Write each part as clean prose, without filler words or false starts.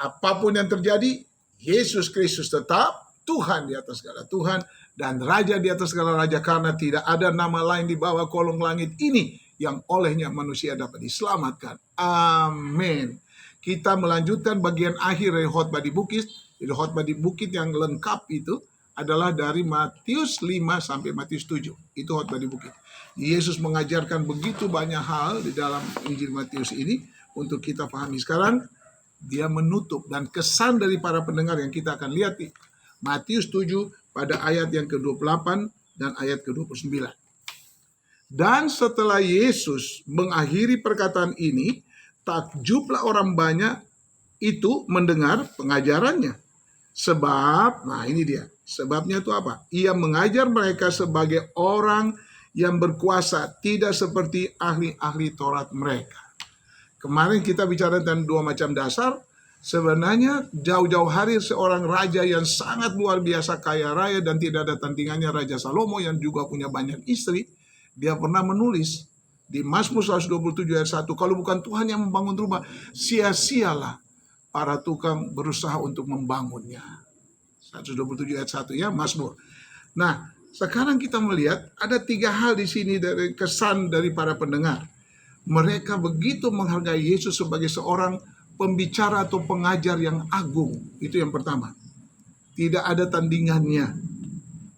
apapun yang terjadi, Yesus Kristus tetap Tuhan di atas segala Tuhan dan Raja di atas segala Raja, karena tidak ada nama lain di bawah kolong langit ini yang olehnya manusia dapat diselamatkan. Amin. Kita melanjutkan bagian akhir dari khotbah di bukit. Jadi khotbah di bukit yang lengkap itu adalah dari Matius 5 sampai Matius 7. Itu khotbah di bukit. Yesus mengajarkan begitu banyak hal di dalam Injil Matius ini untuk kita pahami. Sekarang dia menutup, dan kesan dari para pendengar yang kita akan lihat di Matius 7 pada ayat yang ke-28 dan ayat ke-29. Dan setelah Yesus mengakhiri perkataan ini, takjublah orang banyak itu mendengar pengajarannya. Sebab, nah ini dia, sebabnya itu apa? Ia mengajar mereka sebagai orang yang berkuasa, tidak seperti ahli-ahli Taurat mereka. Kemarin kita bicara tentang dua macam dasar. Sebenarnya jauh-jauh hari seorang raja yang sangat luar biasa kaya raya dan tidak ada tandingannya, Raja Salomo yang juga punya banyak istri, dia pernah menulis di Mazmur 127 ayat 1, kalau bukan Tuhan yang membangun rumah, sia-sialah para tukang berusaha untuk membangunnya. 127 ayat 1 ya, Mazmur. Nah, sekarang kita melihat ada 3 hal di sini dari kesan dari para pendengar. Mereka begitu menghargai Yesus sebagai seorang pembicara atau pengajar yang agung. Itu yang pertama. Tidak ada tandingannya.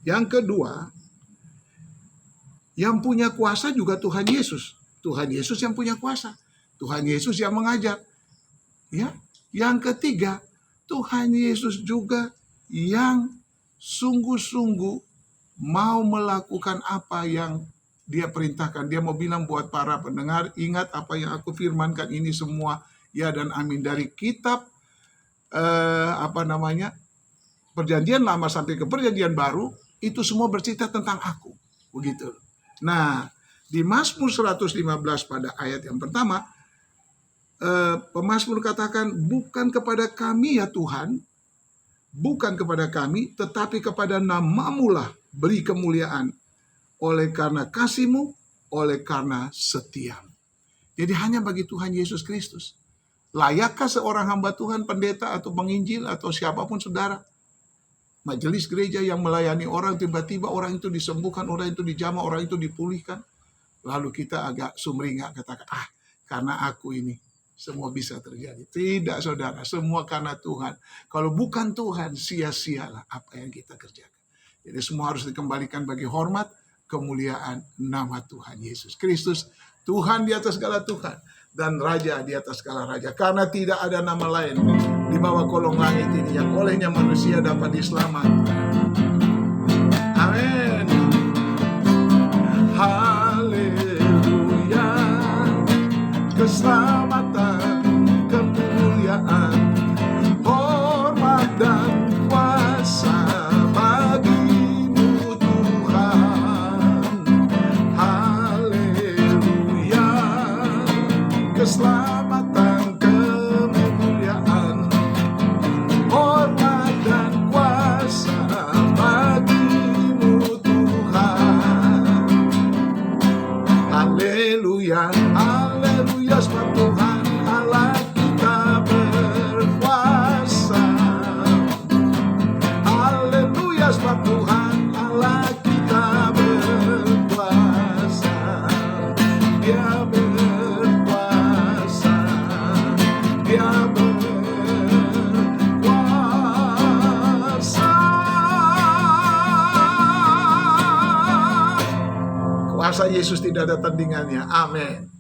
Yang kedua, yang punya kuasa juga Tuhan Yesus. Tuhan Yesus yang punya kuasa. Tuhan Yesus yang mengajar. Ya. Yang ketiga, Tuhan Yesus juga yang sungguh-sungguh mau melakukan apa yang Dia perintahkan. Dia mau bilang buat para pendengar, ingat apa yang aku firmankan ini semua ya dan amin. Dari kitab Perjanjian Lama sampai ke Perjanjian Baru, itu semua bercerita tentang aku. Begitu. Nah, di Mazmur 115 pada ayat yang pertama, pemazmur katakan, bukan kepada kami ya Tuhan, bukan kepada kami, tetapi kepada namamu lah beri kemuliaan, oleh karena kasih-Mu, oleh karena setiamu. Jadi hanya bagi Tuhan Yesus Kristus. Layakkah seorang hamba Tuhan, pendeta atau penginjil atau siapapun saudara, majelis gereja yang melayani orang, tiba-tiba orang itu disembuhkan, orang itu dijamah, orang itu dipulihkan, lalu kita agak sumringah katakan, karena aku ini semua bisa terjadi. Tidak saudara, semua karena Tuhan. Kalau bukan Tuhan, sia-sialah apa yang kita kerjakan. Jadi semua harus dikembalikan bagi hormat, kemuliaan nama Tuhan Yesus Kristus, Tuhan di atas segala Tuhan, dan Raja di atas segala Raja. Karena tidak ada nama lain di bawah kolong langit ini yang olehnya manusia dapat diselamatkan. Amin. Haleluya. Keselamatan, kemuliaan, hormat dan kuasa bagi-Mu Tuhan. Haleluya. Keselamatan, kemuliaan, hormat dan kuasa bagi-Mu Tuhan. Haleluya. Haleluya, sebab Tuhan Allah kita berkuasa. Haleluya, sebab Tuhan Allah kita berkuasa. Dia berkuasa. Dia berkuasa. Kuasa Yesus tidak ada tandingannya. Amin.